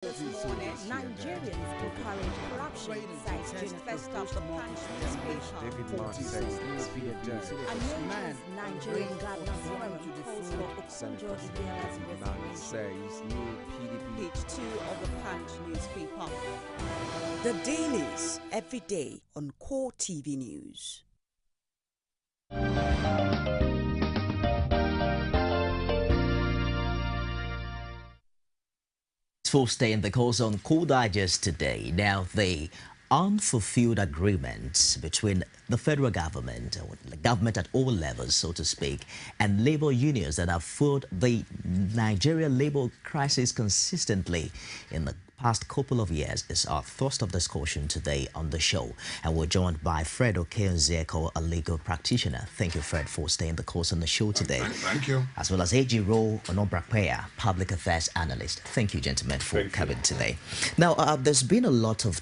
This morning, Nigerians encourage corruption, cites June 1st of the Punch newspaper. A major Nigerian governor forum calls for Okonjo Iweala's resignation. Page 2 of the Punch newspaper. The dailies every day on Core TV News. For staying the course on Cool Digest today. Now, the unfulfilled agreements between the federal government, or the government at all levels, so to speak, and labor unions that have fueled the Nigerian labor crisis consistently in the past couple of years is our thrust of discussion today on the show. And we're joined by Fred Nzeako, a legal practitioner. Thank you, Fred, for staying the course on the show today. Thank you. As well as Ejiro, Onabrakpeya, public affairs analyst. Thank you, gentlemen, for coming today. Now, there's been a lot of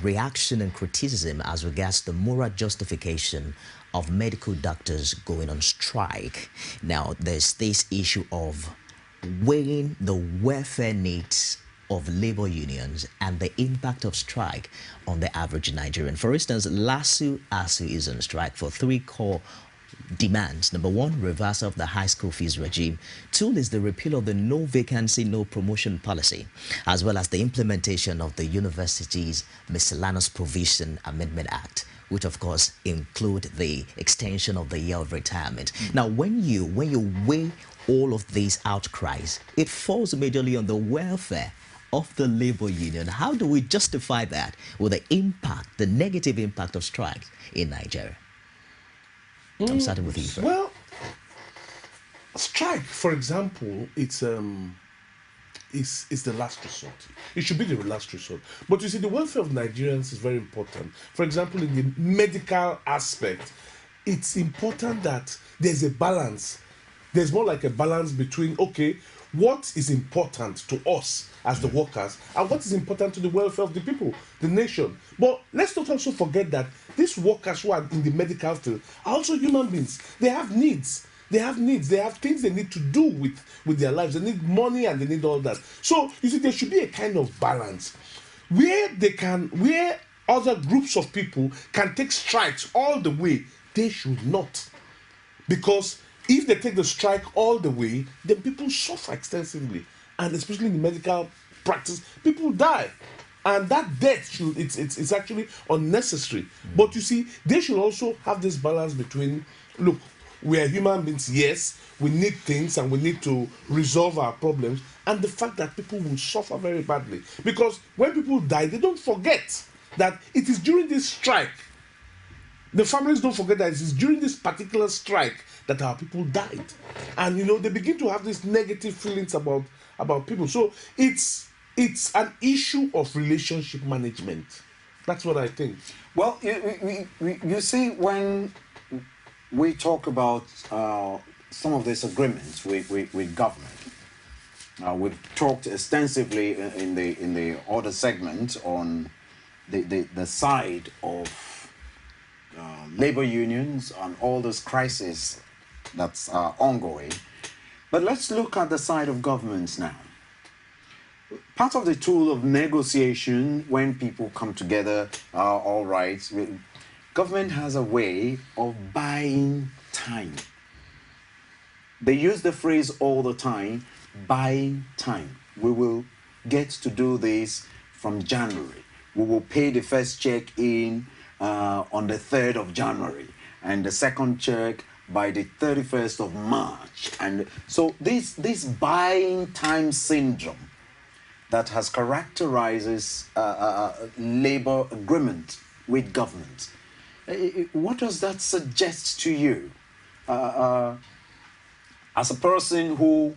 reaction and criticism as regards the moral justification of medical doctors going on strike. Now, there's this issue of weighing the welfare needs of labor unions and the impact of strike on the average Nigerian. For instance, ASU is on strike for 3 core demands. Number 1, reversal of the high school fees regime. 2 is the repeal of the no vacancy, no promotion policy, as well as the implementation of the Universities Miscellaneous Provision Amendment Act, which of course include the extension of the year of retirement. Now, when you weigh all of these outcries, it falls majorly on the welfare of the labor union. How do we justify that with the impact, the negative impact of strikes in Nigeria? I'm starting with you first. Well, strike, for example, it's the last resort. It should be the last resort. But you see, the welfare of Nigerians is very important. For example, in the medical aspect, it's important that there's a balance. There's more like a balance between, okay, what is important to us as the workers and what is important to the welfare of the people, the nation. But let's not also forget that these workers who are in the medical field are also human beings. They have needs. They have needs. They have things they need to do with their lives. They need money and they need all that. So you see, there should be a kind of balance where other groups of people can take strikes all the way. They should not, because if they take the strike all the way, then people suffer extensively, and especially in the medical practice, people die, and that death it's actually unnecessary. But you see, they should also have this balance between, look, we are human beings, yes, we need things and we need to resolve our problems, and the fact that people will suffer very badly, because when people die, they don't forget that it is during this strike. The families don't forget that it is during this particular strike that our people died. And, they begin to have these negative feelings about people. So it's an issue of relationship management. That's what I think. Well, you see, when we talk about some of these agreements with government, we've talked extensively in the other segment on the side of labor unions and all those crises that's ongoing. But let's look at the side of governments now. Part of the tool of negotiation, when people come together, all right, government has a way of buying time. They use the phrase all the time, buying time. We will get to do this from January. We will pay the first check in on the 3rd of January and the second check by the 31st of March. And so this buying time syndrome that has characterizes labor agreement with government, what does that suggest to you as a person who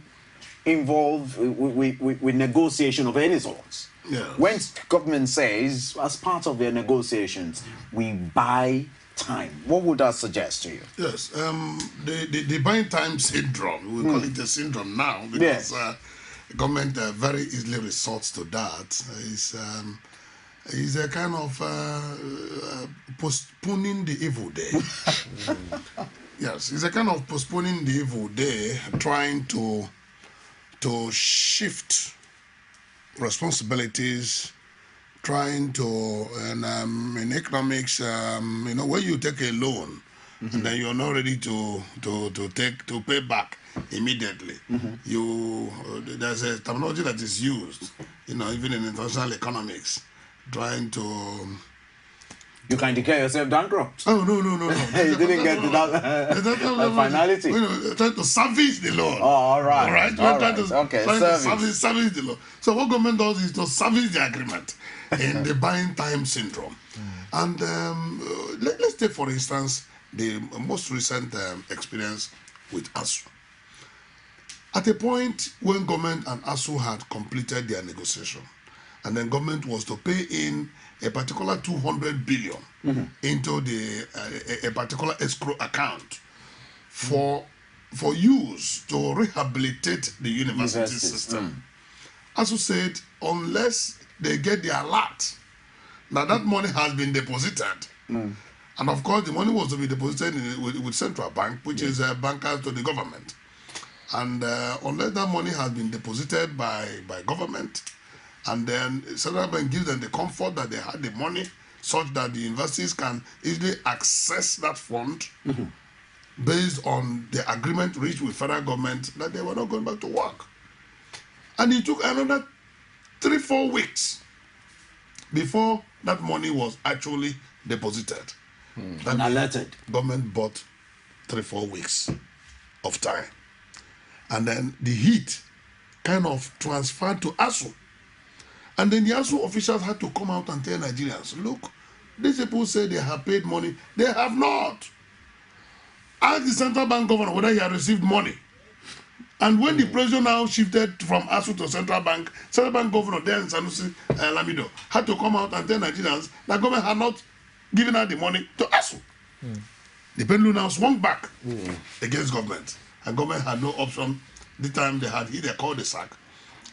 involved with negotiation of any sort? Yes. When government says, as part of their negotiations, we buy time, what would that suggest to you? Yes, the buying time syndrome, we call it a syndrome now, because the government very easily resorts to that. It's a kind of postponing the evil day. Yes, it's a kind of postponing the evil day, trying to shift responsibilities, trying to, and in economics, when you take a loan, and then you're not ready to pay back immediately. There's a terminology that is used, even in international economics, trying to. You can declare yourself bankrupt. Oh no! You didn't get to that finality. Trying to service the loan. Oh, all right. All right. Trying to service the loan. So what government does is to service the agreement in the buying time syndrome. And let's take, for instance, the most recent experience with ASU. At a point when government and ASU had completed their negotiation, and then government was to pay in a particular 200 billion into a particular escrow account for use to rehabilitate the university system. ASU said, unless they get the alert, now that money has been deposited. And of course, the money was to be deposited with Central Bank, which is bankers to the government. And unless that money has been deposited by government, and then Central Bank gives them the comfort that they had the money, such that the universities can easily access that fund based on the agreement reached with federal government that they were not going back to work. And it took another 3-4 weeks before that money was actually deposited. And alerted. Government bought 3-4 weeks of time. And then the heat kind of transferred to ASU. And then the ASU officials had to come out and tell Nigerians, look, these people say they have paid money. They have not. Ask the central bank governor whether he had received money. And when the pressure now shifted from ASU to central bank governor then Sanusi Lamido had to come out and tell Nigerians that government had not given out the money to ASU. The pendulum now swung back against government. And government had no option. The time they had either called the sack.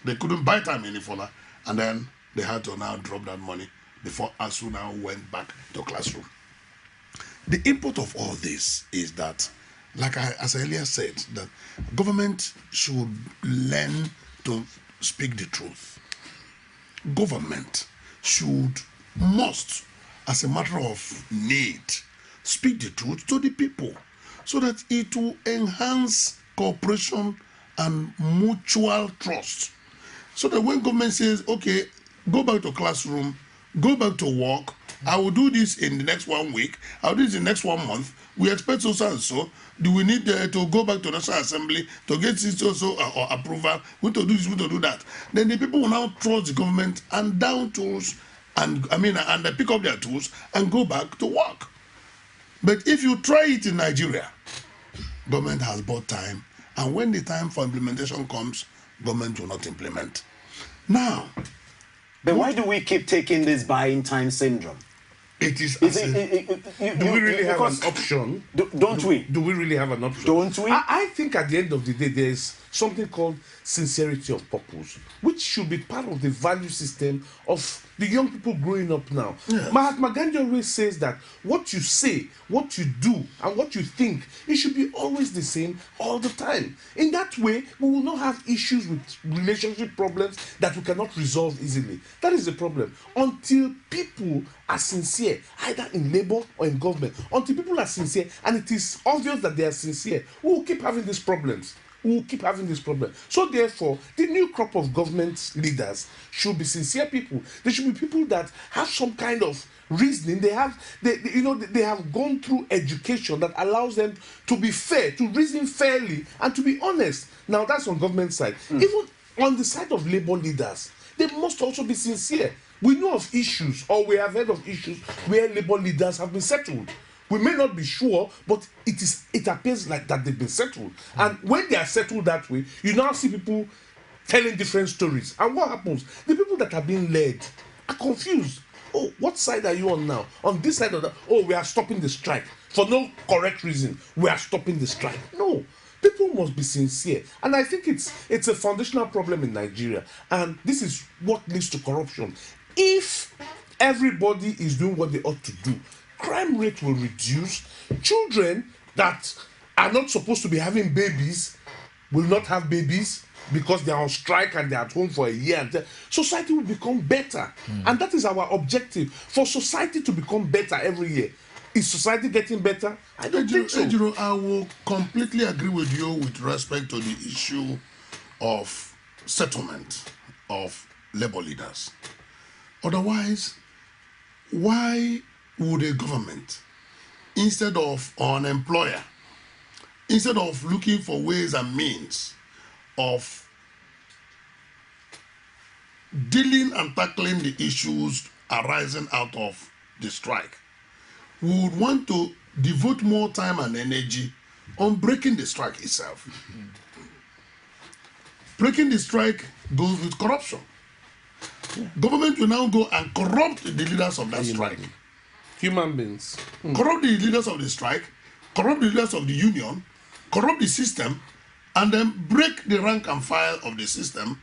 They couldn't buy time any further. And then they had to now drop that money before ASU now went back to classroom. The input of all this is that, as I earlier said, that government should learn to speak the truth. Government must, as a matter of need, speak the truth to the people so that it will enhance cooperation and mutual trust. So that when government says, okay, go back to classroom, go back to work, I will do this in the next 1 week, I'll do this in the next 1 month, we expect so and so, do we need to go back to National Assembly to get this also or approval, we to do this, we to do that. Then the people will now trust the government and down tools, and they pick up their tools and go back to work. But if you try it in Nigeria, government has bought time, and when the time for implementation comes, government will not implement. Now, but why do we keep taking this buying time syndrome? It is. Do we really have an option? Don't we? Do we really have an option? Don't we? I think at the end of the day, there's something called sincerity of purpose, which should be part of the value system of the young people growing up now. Yes. Mahatma Gandhi always says that what you say, what you do, and what you think, it should be always the same all the time. In that way, we will not have issues with relationship problems that we cannot resolve easily. That is the problem. Until people are sincere, either in labor or in government, until people are sincere, and it is obvious that they are sincere, we will keep having these problems. We will keep having this problem. So therefore, the new crop of government leaders should be sincere people. They should be people that have some kind of reasoning. They have gone through education that allows them to be fair, to reason fairly, and to be honest. Now that's on government side. Even on the side of labor leaders, they must also be sincere. We know of issues, or we have heard of issues where labor leaders have been settled. We may not be sure, but it appears like that they've been settled. And when they are settled that way, you now see people telling different stories. And what happens? The people that are being led are confused. Oh, what side are you on now? On this side or that? Oh, we are stopping the strike. For no correct reason, we are stopping the strike. No. People must be sincere. And I think it's a foundational problem in Nigeria. And this is what leads to corruption. If everybody is doing what they ought to do, crime rate will reduce. Children that are not supposed to be having babies will not have babies. because they are on strike and they are at home for a year, society will become better. And that is our objective, for society to become better every year. Is society getting better? I don't think so. Ejiro, I will completely agree with you with respect to the issue of settlement of labor leaders. Otherwise, why would a government, instead of an employer, instead of looking for ways and means of dealing and tackling the issues arising out of the strike, we would want to devote more time and energy on breaking the strike itself. Breaking the strike goes with corruption. Government will now go and corrupt the leaders of that strike. Human beings. Corrupt the leaders of the strike, corrupt the leaders of the union, corrupt the system, and then break the rank and file of the system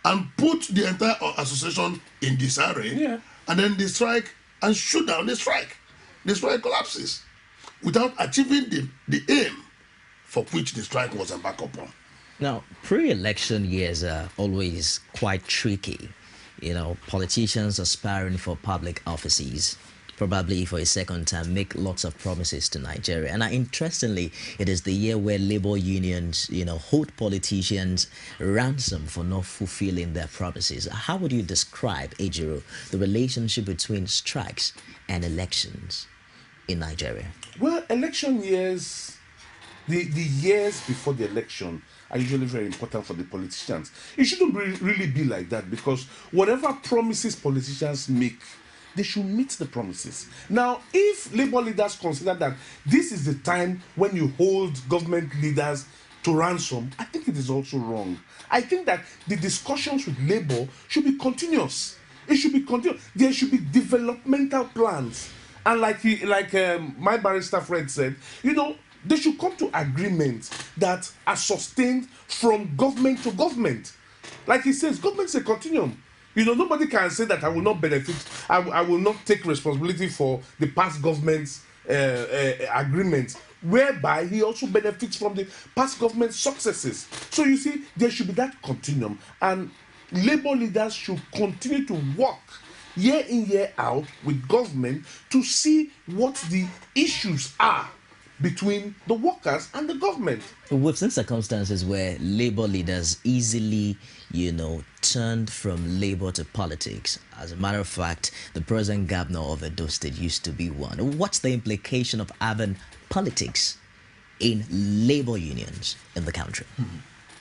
and put the entire association in disarray, and then the strike, and shoot down the strike. The strike collapses without achieving the aim for which the strike was embarked upon. Now, pre-election years are always quite tricky. You know, politicians aspiring for public offices, probably for a second time, make lots of promises to Nigeria. And interestingly, it is the year where labor unions, you know, hold politicians ransom for not fulfilling their promises. How would you describe, Ejiro, the relationship between strikes and elections in Nigeria? Well, election years, the years before the election are usually very important for the politicians. It shouldn't really be like that, because whatever promises politicians make, they should meet the promises. Now, if labor leaders consider that this is the time when you hold government leaders to ransom, I think it is also wrong. I think that the discussions with labor should be continuous. It should be continuous. There should be developmental plans. And like my barrister friend said, you know, they should come to agreements that are sustained from government to government. Like he says, government is a continuum. You know, nobody can say that I will not benefit, I will not take responsibility for the past government's agreements, whereby he also benefits from the past government's successes. So you see, there should be that continuum, and labor leaders should continue to work year in, year out with government to see what the issues are between the workers and the government. We've seen circumstances where labor leaders easily, you know, turned from labor to politics. As a matter of fact, the present governor of Edo State used to be one. What's the implication of having politics in labor unions in the country?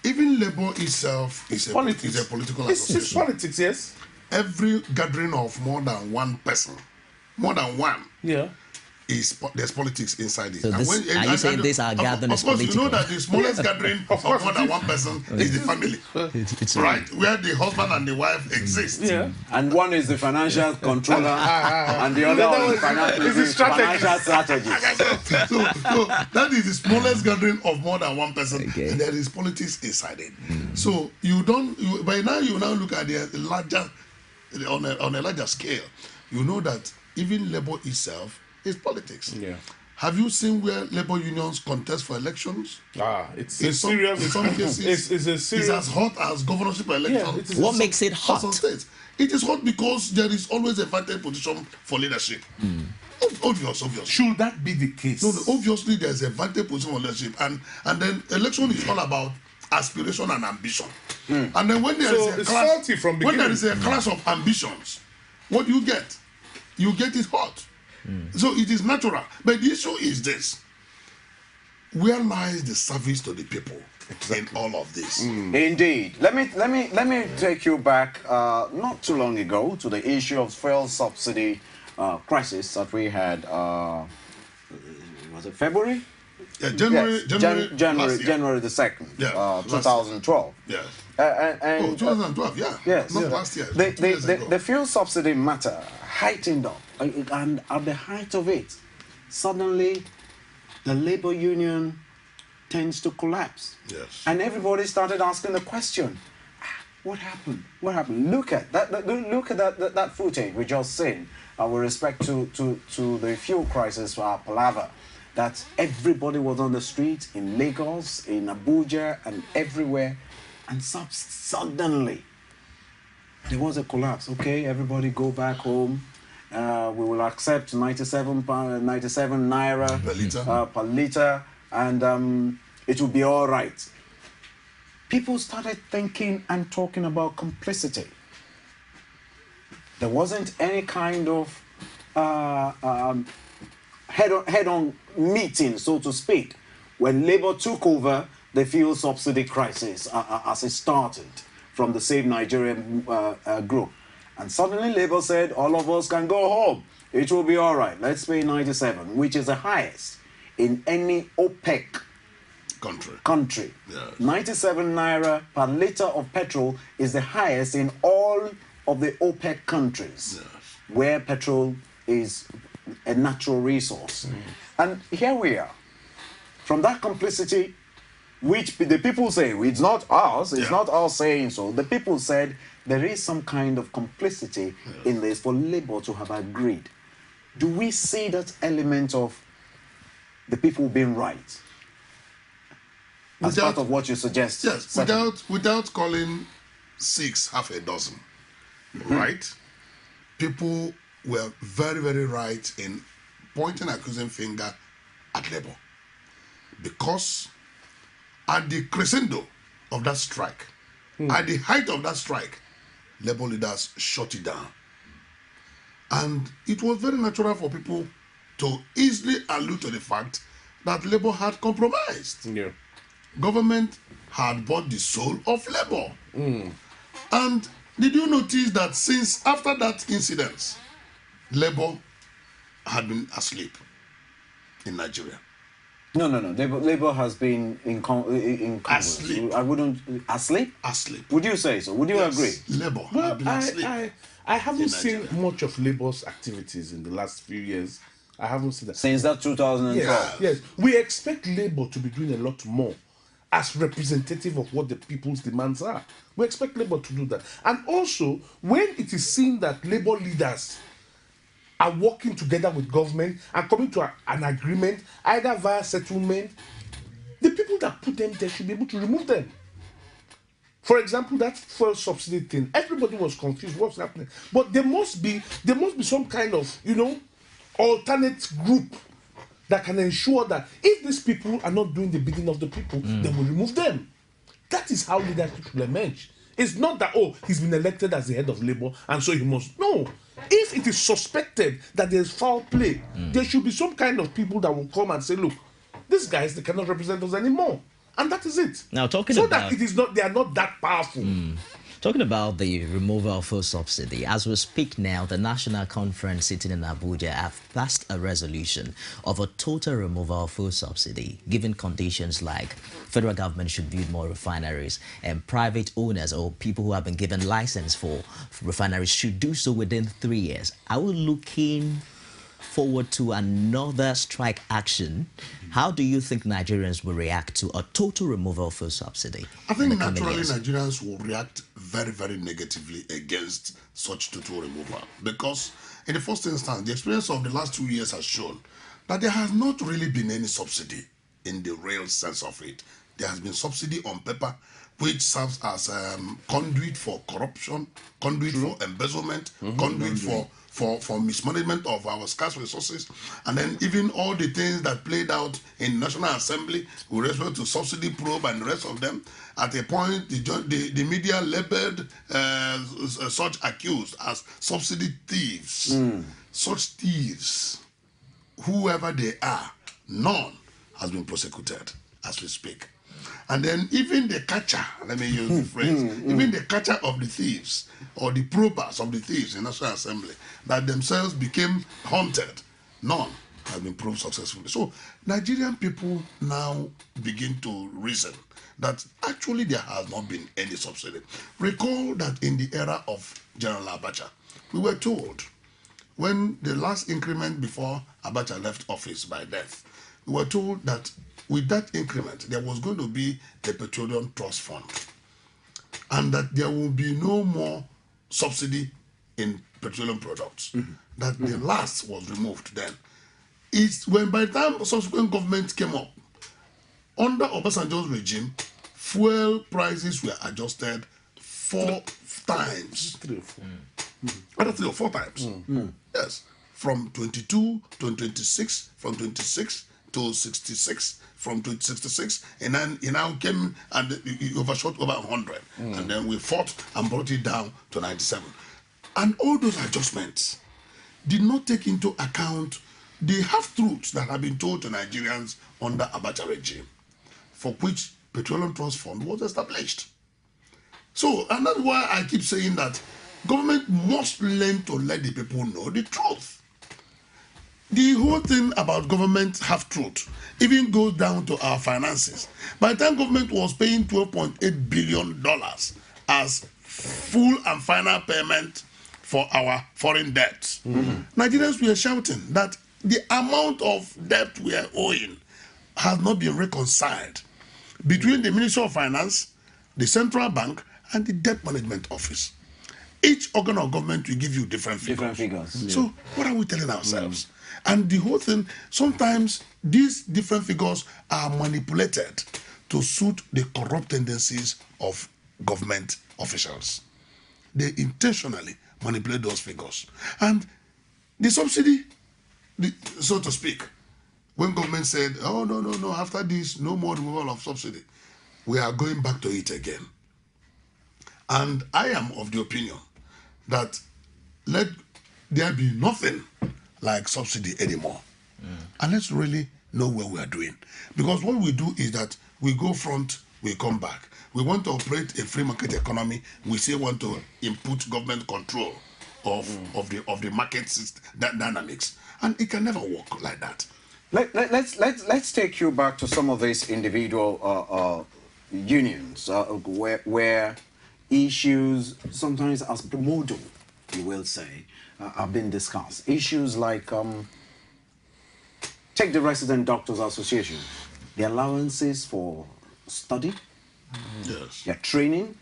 Even labor itself is a political association. It's politics, yes. Every gathering of more than one person, more than one, there's politics inside it. So this, are you saying this our gathering is political? Of course, you know that the smallest gathering of more than one person is the family. It's right, where the husband and the wife exist. Yeah. And one is the financial controller, and the other is the financial strategist. So that is the smallest gathering of more than one person, and there is politics inside it. So by now you now look at the larger, on a larger scale, you know that even labor itself is politics. Have you seen where labor unions contest for elections? It's a serious. In some cases, it's as hot as governorship elections. What makes it hot? It is hot because there is always a vantage position for leadership. Obvious. Should that be the case? No, obviously there's a vantage position for leadership, and then election is all about aspiration and ambition. And then when there is a clash of ambitions, what do you get? You get it hot. So it is natural. But the issue is this: where lies the service to the people in all of this? Indeed. Let me take you back not too long ago to the issue of fuel subsidy crisis that we had. Was it February? Yeah, January the 2nd, 2012. Yes. 2012, Yes. Not last year. The fuel subsidy matter heightened up, and at the height of it, suddenly the labor union tends to collapse. Yes. And everybody started asking the question, what happened? What happened? Look at that footage we just seen with respect to the fuel crisis palaver. That everybody was on the streets in Lagos, in Abuja, and everywhere, And suddenly, there was a collapse. Okay, everybody go back home. We will accept 97 naira per liter, and it will be all right. People started thinking and talking about complicity. There wasn't any kind of head-on meeting, so to speak. When Labour took over the fuel subsidy crisis as it started from the Save Nigerian group. And suddenly Labour said, all of us can go home. It will be all right. Let's pay 97, which is the highest in any OPEC country. Yes. 97 naira per litre of petrol is the highest in all of the OPEC countries, Yes. where petrol is a natural resource. And here we are. From that complicity, which the people say, it's not us, it's not us saying so. The people said there is some kind of complicity in this for Labour to have agreed. Do we see that element of the people being right as part of what you suggest? Yes, without calling 6 half a dozen, right? People were very, very right in pointing accusing finger at Labour. Because at the crescendo of that strike, at the height of that strike, Labour leaders shut it down. And it was very natural for people to easily allude to the fact that Labour had compromised. Yeah. Government had bought the soul of Labour. And did you notice that since after that incident, Labour had been asleep in Nigeria? No. Labour has been in Asleep. I wouldn't asleep. Asleep. Would you say so? Would you agree? Labour Well, had been asleep. I haven't in seen Nigeria. much of Labour's activities in the last few years. I haven't seen that. Since that 2012. Yes. We expect Labour to be doing a lot more as representative of what the people's demands are. We expect Labour to do that. And also, when it is seen that Labour leaders are working together with government and coming to an agreement, either via settlement, the people that put them there should be able to remove them. For example, that fuel subsidy thing, everybody was confused what's happening. But there must be some kind of, alternate group that can ensure that if these people are not doing the bidding of the people, they will remove them. That is how leadership should emerge. It's not that, he's been elected as the head of Labour and so he must. No. If it is suspected that there's foul play, there should be some kind of people that will come and say, look, these guys, they cannot represent us anymore. And that is it. Now, that it is not, they are not that powerful. Talking about the removal of fuel subsidy, as we speak now, the National Conference sitting in Abuja have passed a resolution of a total removal of fuel subsidy, given conditions like federal government should build more refineries and private owners or people who have been given license for refineries should do so within 3 years. Are we looking forward to another strike action? How do you think Nigerians will react to a total removal of fuel subsidy? I think naturally Nigerians will react very, very negatively against such total removal because in the first instance, the experience of the last 2 years has shown that there has not really been any subsidy in the real sense of it. There has been subsidy on paper, which serves as conduit for corruption, conduit for embezzlement, conduit for mismanagement of our scarce resources, and then even all the things that played out in National Assembly with respect to subsidy probe and the rest of them. At a point, the media labeled such accused as subsidy thieves. Such thieves, whoever they are, none has been prosecuted as we speak. And then even the catcher, let me use the phrase, even the catcher of the thieves or the probers of the thieves in National Assembly that themselves became haunted, none have been proved successfully. So Nigerian people now begin to reason that actually there has not been any subsidy. Recall that in the era of General Abacha, we were told when the last increment before Abacha left office by death, we were told that with that increment, there was going to be the Petroleum Trust Fund and that there will be no more subsidy in petroleum products. That the last was removed then. It's when by the time subsequent government came up, under Obasanjo's regime, fuel prices were adjusted 4 times. 3 or 4. Either 3 or 4 times. Yes. From 22 to 26, from 26 to 66, from 66, and then it now came and it overshot over 100. And then we fought and brought it down to 97. And all those adjustments did not take into account the half-truths that have been told to Nigerians under Abacha regime, for which Petroleum Trust Fund was established. So, and that's why I keep saying that government must learn to let the people know the truth. The whole thing about government half-truth even goes down to our finances. By the time government was paying $12.8 billion as full and final payment for our foreign debts, Nigerians were shouting that the amount of debt we are owing has not been reconciled between the Ministry of Finance, the Central Bank, and the Debt Management Office. Each organ of government will give you different figures. So what are we telling ourselves? And the whole thing, sometimes these different figures are manipulated to suit the corrupt tendencies of government officials. They intentionally manipulate those figures. And the subsidy, so to speak, when government said, oh, no, after this, no more removal of subsidy, we are going back to it again. And I am of the opinion that let there be nothing like subsidy anymore. And let's really know what we are doing. Because what we do is that we go front, we come back. We want to operate a free market economy. We say we want to input government control of the market system, that and it can never work like that. Let's take you back to some of these individual unions where issues, sometimes as primordial, you will say, have been discussed. Issues like, take the Resident Doctors Association, the allowances for study, their training,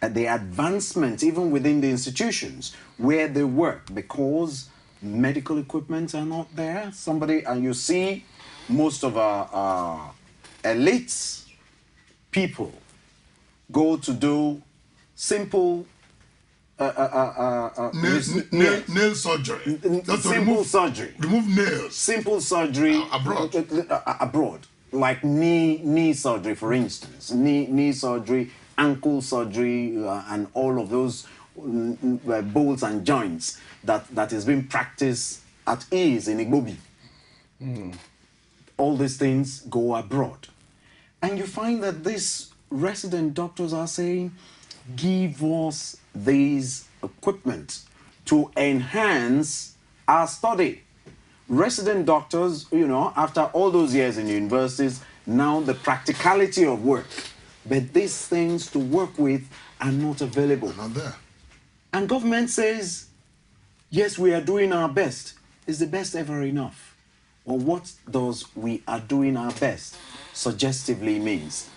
the advancement even within the institutions where they work, because medical equipment are not there. And you see most of our elites people go to do simple nail surgery. Simple surgery. Remove nails. Simple surgery abroad. Like knee surgery, for instance. Knee surgery, ankle surgery, and all of those bones and joints that is being practiced at ease in Igbobi. All these things go abroad. And you find that these resident doctors are saying, give us these equipment to enhance our study. Resident doctors, after all those years in universities, now the practicality of work, but these things to work with are not available. Not there. And government says, yes, we are doing our best. Is the best ever enough? Or what does we are doing our best suggestively means?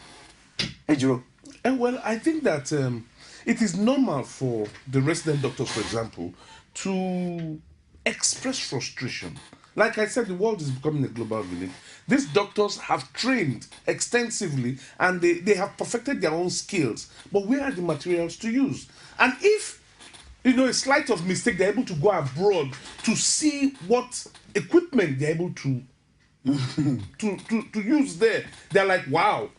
Ejiro? Well, I think that it is normal for the resident doctors, for example, to express frustration. Like I said, the world is becoming a global village. These doctors have trained extensively and they have perfected their own skills. But where are the materials to use? And if, a slight of mistake, they're able to go abroad to see what equipment they're able to use there. They're like, wow,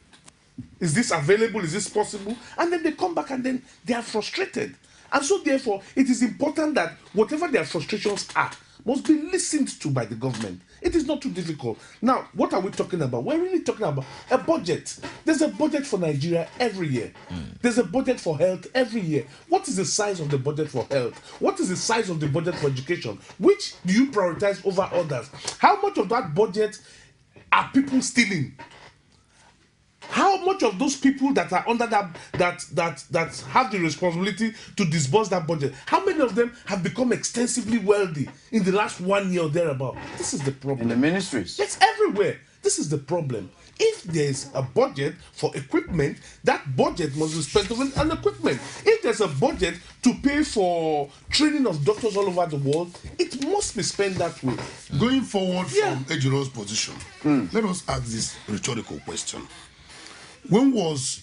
is this available? Is this possible? And then they come back and then they are frustrated. And so therefore, it is important that whatever their frustrations are must be listened to by the government. It is not too difficult. Now, what are we talking about? We're really talking about a budget. There's a budget for Nigeria every year. There's a budget for health every year. What is the size of the budget for health? What is the size of the budget for education? Which do you prioritize over others? How much of that budget are people stealing? How much of those people that are under that have the responsibility to disburse that budget, how many of them have become extensively wealthy in the last 1 year or thereabout? This is the problem. In the ministries. It's everywhere. This is the problem. If there's a budget for equipment, that budget must be spent on equipment. If there's a budget to pay for training of doctors all over the world, it must be spent that way. Going forward from Ejiro's position, let us ask this rhetorical question. When was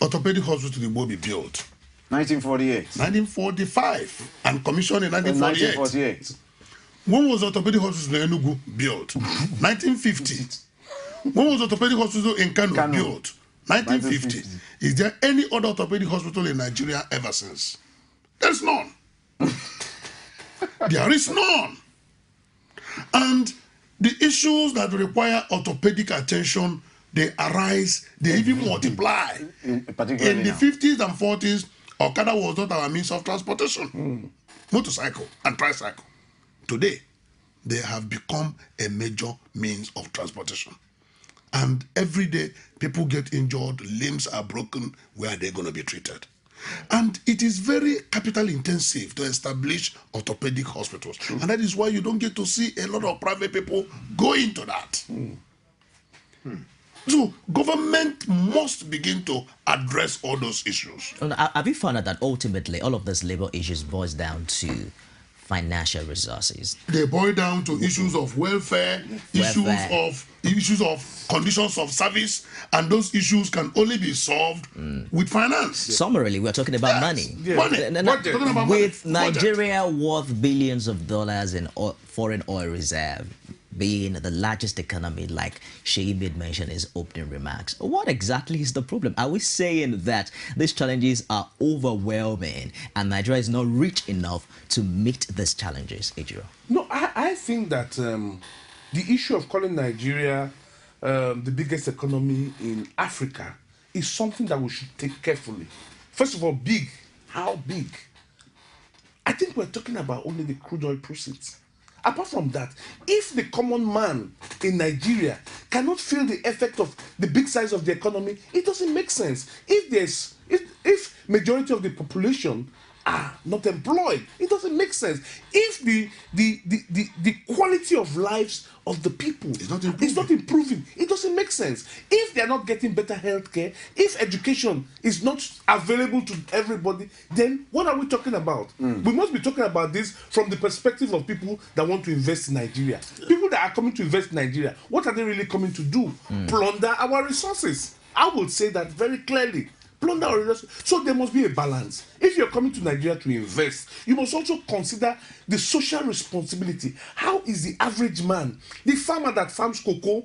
orthopedic hospital in Bobi built? 1948. 1945 and commissioned in 1948. When was orthopedic hospital in Enugu built? 1950. When was orthopedic hospital in Kano built? 1950. Is there any other orthopedic hospital in Nigeria ever since? There's none. There is none. And the issues that require orthopedic attention, they arise, they even multiply. In the 50s and 40s, Okada was not our means of transportation. Motorcycle and tricycle. Today, they have become a major means of transportation. And every day, people get injured, limbs are broken. Where are they going to be treated? And it is very capital intensive to establish orthopedic hospitals. And that is why you don't get to see a lot of private people go into that. So government must begin to address all those issues. And have you found out that ultimately all of these labor issues boils down to financial resources? They boil down to issues of welfare, issues of conditions of service, and those issues can only be solved with finance. Summarily, we're talking about money. Money. With Nigeria worth billions of dollars in foreign oil reserve, being the largest economy, like Sheyi made mention in his opening remarks. What exactly is the problem? Are we saying that these challenges are overwhelming and Nigeria is not rich enough to meet these challenges, Ejiro? No, I think that the issue of calling Nigeria the biggest economy in Africa is something that we should take carefully. First of all, big. How big? I think we're talking about only the crude oil proceeds. Apart from that, if the common man in Nigeria cannot feel the effect of the big size of the economy, it doesn't make sense. If majority of the population are not employed, it doesn't make sense. If the quality of lives of the people is not improving, it doesn't make sense. If they are not getting better health care, if education is not available to everybody, then what are we talking about? We must be talking about this from the perspective of people that want to invest in Nigeria. People that are coming to invest in Nigeria, what are they really coming to do? Plunder our resources. I would say that very clearly. Plunder our resources. So there must be a balance. If you're coming to Nigeria to invest, you must also consider the social responsibility. How is the average man, the farmer that farms cocoa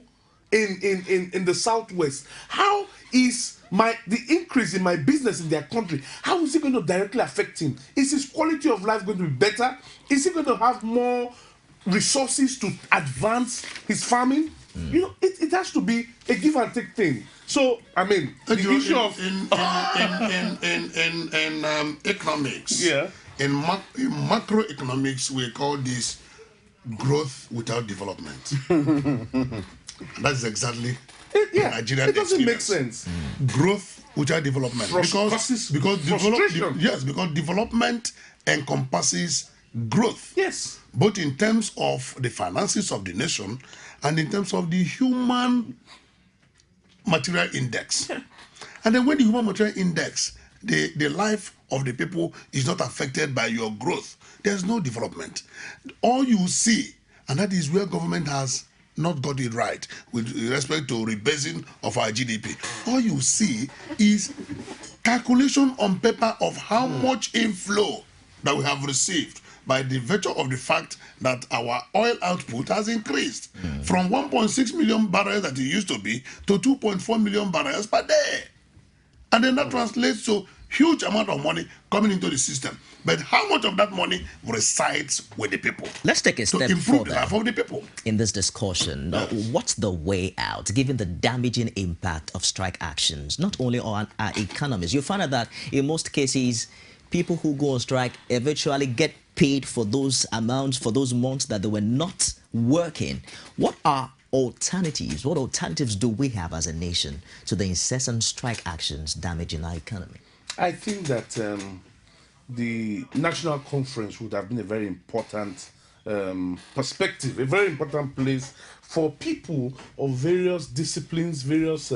in the southwest, how is the increase in my business in their country, how is it going to directly affect him? Is his quality of life going to be better? Is he going to have more resources to advance his farming? You know, it has to be a give and take thing. So, I mean, the issue of economics, in macroeconomics, we call this growth without development. That's exactly Nigerian it doesn't experience. make sense. Growth without development, because development encompasses growth. Yes. Both in terms of the finances of the nation and in terms of the human material index. And then when the human material index, the life of the people is not affected by your growth, there's no development. All you see, and that is where government has not got it right with respect to rebasing of our GDP. All you see is calculation on paper of how much inflow that we have received by the virtue of the fact that our oil output has increased from 1.6 million barrels that it used to be to 2.4 million barrels per day. And then that translates to huge amount of money coming into the system. But how much of that money resides with the people? Let's take a step to improve further the life of the people. In this discussion. What's the way out, given the damaging impact of strike actions, not only on our economies? You find out that in most cases, people who go on strike eventually get paid for those amounts, for those months that they were not working. What are alternatives? What alternatives do we have as a nation to the incessant strike actions damaging our economy? I think that the national conference would have been a very important perspective, a very important place for people of various disciplines, various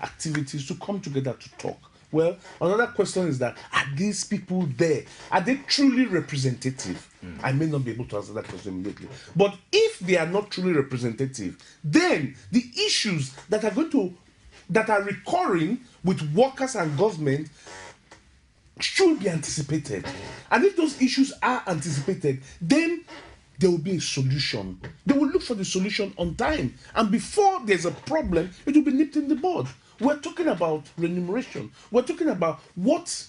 activities to come together to talk. Well, another question is that, are these people there? Are they truly representative? I may not be able to answer that question immediately. But if they are not truly representative, then the issues that are going to that are recurring with workers and government should be anticipated. And if those issues are anticipated, then there will be a solution. They will look for the solution on time. And before there's a problem, it will be nipped in the bud. We're talking about remuneration. We're talking about what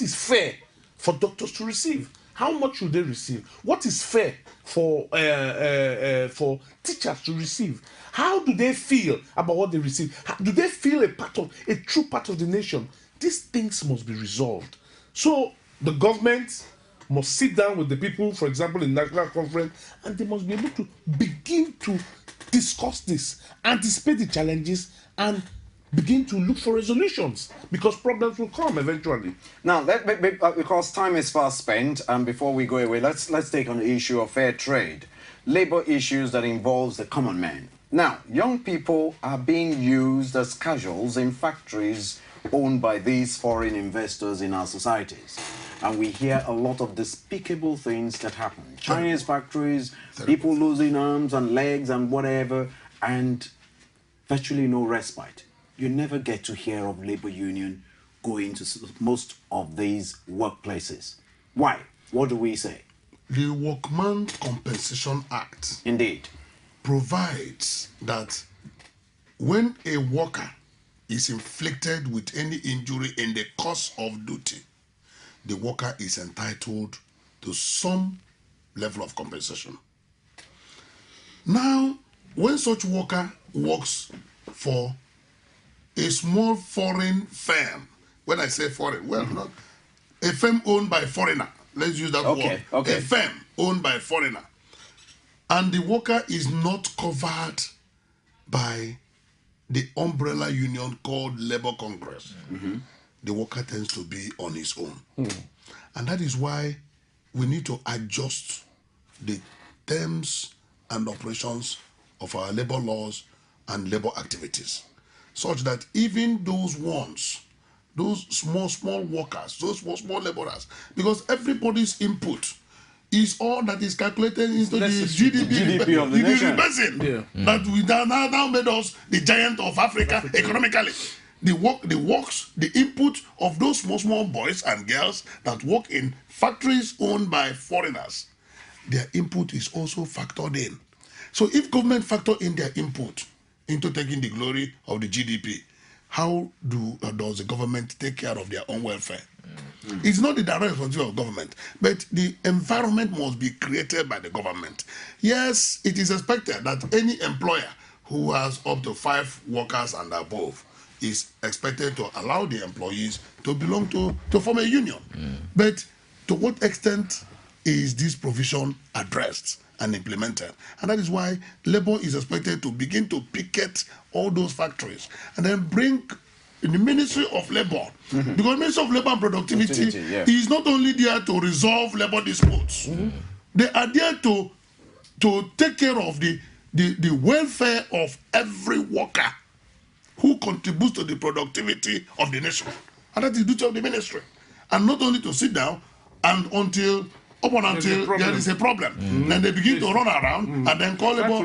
is fair for doctors to receive. How much should they receive? What is fair for teachers to receive? How do they feel about what they receive? Do they feel a true part of the nation? These things must be resolved. So the government must sit down with the people, for example, in national conference, and they must be able to begin to discuss this, anticipate the challenges, and begin to look for resolutions, because problems will come eventually. Now, because time is fast spent, and before we go away, let's take on the issue of fair trade, labor issues that involves the common man. Now, young people are being used as casuals in factories owned by these foreign investors in our societies. And we hear a lot of despicable things that happen. Chinese factories, people losing arms and legs and whatever, and virtually no respite. You never get to hear of labor union going to most of these workplaces. Why? What do we say? The Workman Compensation Act Indeed provides that when a worker is inflicted with any injury in the course of duty, the worker is entitled to some level of compensation. Now, when such worker works for a small foreign firm, when I say foreign, well, not a firm owned by foreigner, let's use that word. Okay. A firm owned by foreigner, and the worker is not covered by the umbrella union called Labor Congress, the worker tends to be on his own. And that is why we need to adjust the terms and operations of our labor laws and labor activities, such that even those small workers, those small laborers, because everybody's input is all that is calculated into the GDP of the nation. That we now made us the giant of Africa economically. The input of those small boys and girls that work in factories owned by foreigners, their input is also factored in. So if government factor in their input into taking the glory of the GDP, how does the government take care of their own welfare? It's not the direct responsibility of government, but the environment must be created by the government. Yes, it is expected that any employer who has up to 5 workers and above is expected to allow the employees to belong to form a union. But to what extent is this provision addressed and implemented? And that is why labor is expected to begin to picket all those factories and then bring in the Ministry of Labor, because Ministry of Labor and Productivity is not only there to resolve labor disputes, they are there to take care of the welfare of every worker who contributes to the productivity of the nation. And that is the duty of the ministry. And not only to sit down and until there is a problem. Then they begin to run around and then call labor,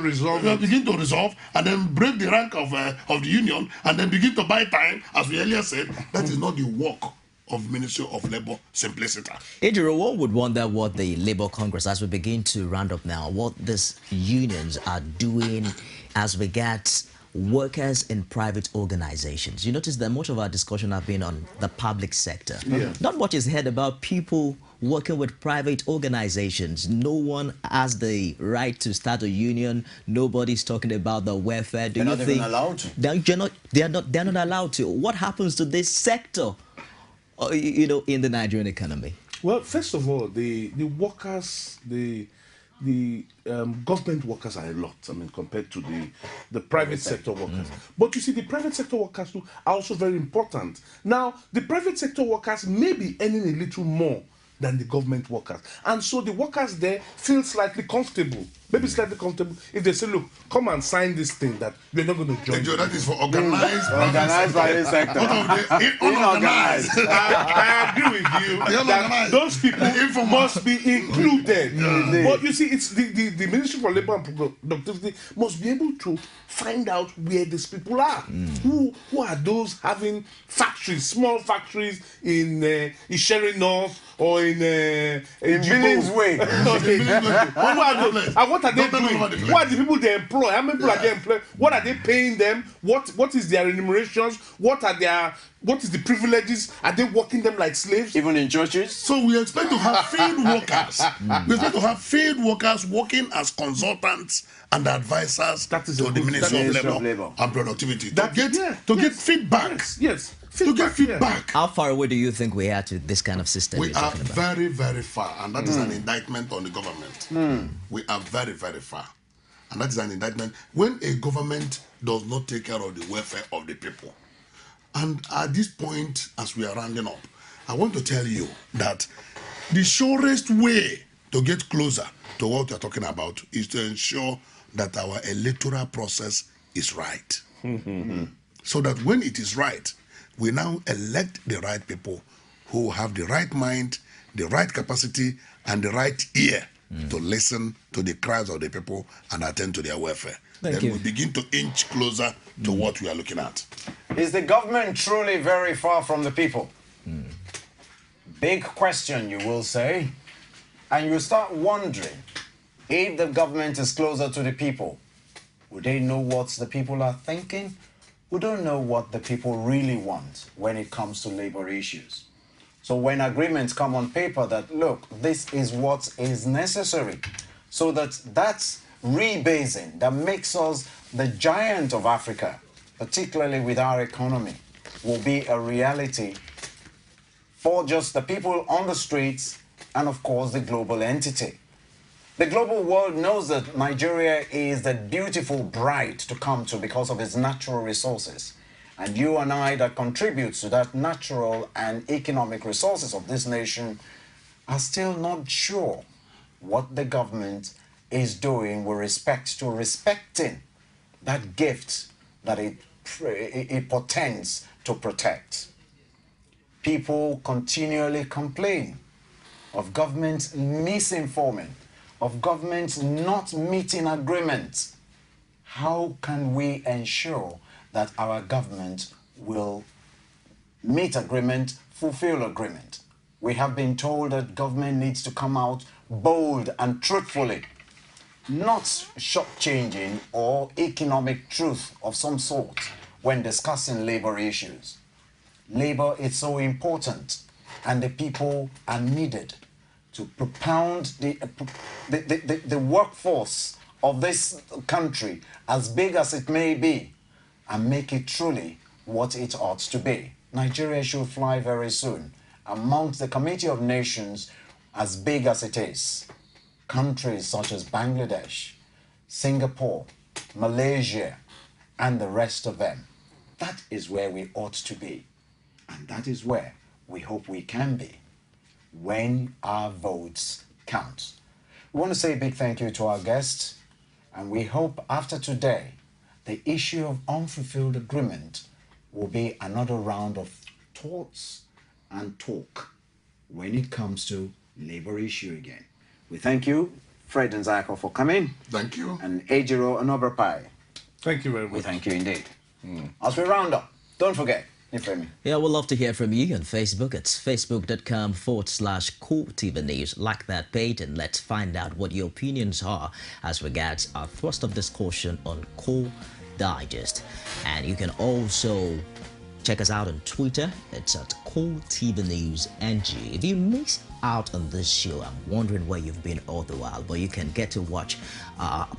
begin to resolve, and then break the rank of the union, and then begin to buy time, as we earlier said. That is not the work of Ministry of Labor simplicity. Ejiro, one would wonder what the Labour Congress, as we begin to round up now, what these unions are doing as regards workers in private organizations. You notice that much of our discussion have been on the public sector. Not much is heard about people working with private organizations. No one has the right to start a union. Nobody's talking about the welfare. They're not even allowed to. They're not allowed to. What happens to this sector, in the Nigerian economy? Well, first of all, the workers, the government workers are a lot, compared to the private sector workers. But you see, the private sector workers too are also very important. Now, the private sector workers may be earning a little more than the government workers. And so the workers there feel slightly comfortable. Maybe slightly comfortable if they say, look, come and sign this thing that you're not going to join. That is for organized private sector. What of the unorganized? I agree with you that those people must be included. But you see, it's the Ministry for Labour and Productivity must be able to find out where these people are. Who are those having factories, small factories in Isheri North or in Billings Way? What are they doing? Who are the people they employ? How many people are they employing? What are they paying them? What is their remunerations? What is the privileges? Are they working them like slaves? Even in churches? So we expect to have field workers. We expect to have field workers working as consultants and advisors to the Ministry of Labour and Productivity to get feedback. Yes. To get feedback. How far away do you think we are to this kind of system? We are very, very far, and that is an indictment on the government. We are very, very far, and that is an indictment when a government does not take care of the welfare of the people. And at this point, as we are rounding up, I want to tell you that the surest way to get closer to what we are talking about is to ensure that our electoral process is right. So that when it is right, we now elect the right people who have the right mind, the right capacity, and the right ear to listen to the cries of the people and attend to their welfare. Then we begin to inch closer to what we are looking at. Is the government truly very far from the people? Big question, you will say. And you start wondering, if the government is closer to the people, would they know what the people are thinking? We don't know what the people really want when it comes to labor issues. So when agreements come on paper that, look, this is what is necessary, so that's rebasing, that makes us the giant of Africa, particularly with our economy, will be a reality for just the people on the streets and, of course, the global entity. The global world knows that Nigeria is the beautiful bride to come to because of its natural resources. And you and I that contributes to that natural and economic resources of this nation are still not sure what the government is doing with respect to respecting that gift that it portends to protect. People continually complain of government misinforming, of governments not meeting agreements. How can we ensure that our government will meet agreement, fulfill agreement? We have been told that government needs to come out bold and truthfully, not shortchanging or economic truth of some sort when discussing labor issues. Labor is so important, and the people are needed to propound the workforce of this country, as big as it may be, and make it truly what it ought to be. Nigeria should fly very soon amongst the Committee of Nations, as big as it is. Countries such as Bangladesh, Singapore, Malaysia, and the rest of them. That is where we ought to be. And that is where we hope we can be when our votes count. We want to say a big thank you to our guests, and we hope after today, the issue of unfulfilled agreement will be another round of thoughts and talk when it comes to labor issue again. We thank you, Fred and Nzeako, for coming. Thank you. And Ejiro and Onabrakpeya. Thank you very much. We thank you indeed. As we round up, don't forget, Ifemi. Yeah, we'd love to hear from you on Facebook. It's facebook.com/CoolTV News. Like that page and let's find out what your opinions are as regards our thrust of discussion on Cool Digest. And you can also check us out on Twitter. It's at CoolTV News NG. If you miss out on this show, I'm wondering where you've been all the while, but you can get to watch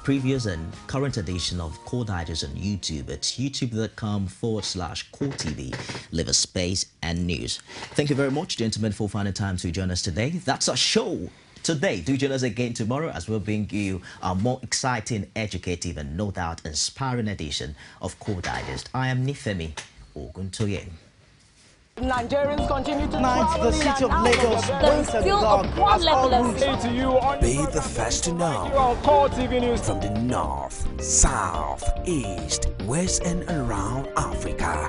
previous and current edition of Cool Digest on YouTube. It's youtube.com/CoolTV. Leave a space and news. Thank you very much, gentlemen, for finding time to join us today. That's our show today. Do join us again tomorrow as we'll bring you a more exciting, educative, and no doubt inspiring edition of Cool Digest. I am Nifemi Oguntoye. Nigerians continue to travel the city of Lagos. There is still a problem. Be the first to know on Core TV News from the north, south, east, west, and around Africa.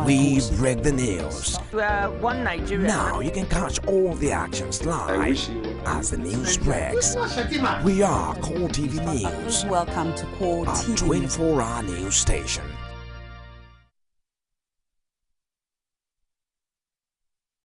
We break the news. One Nigeria. Now you can catch all the actions live as the news breaks. We are Core TV News. Welcome to Core TV. A 24-hour news station.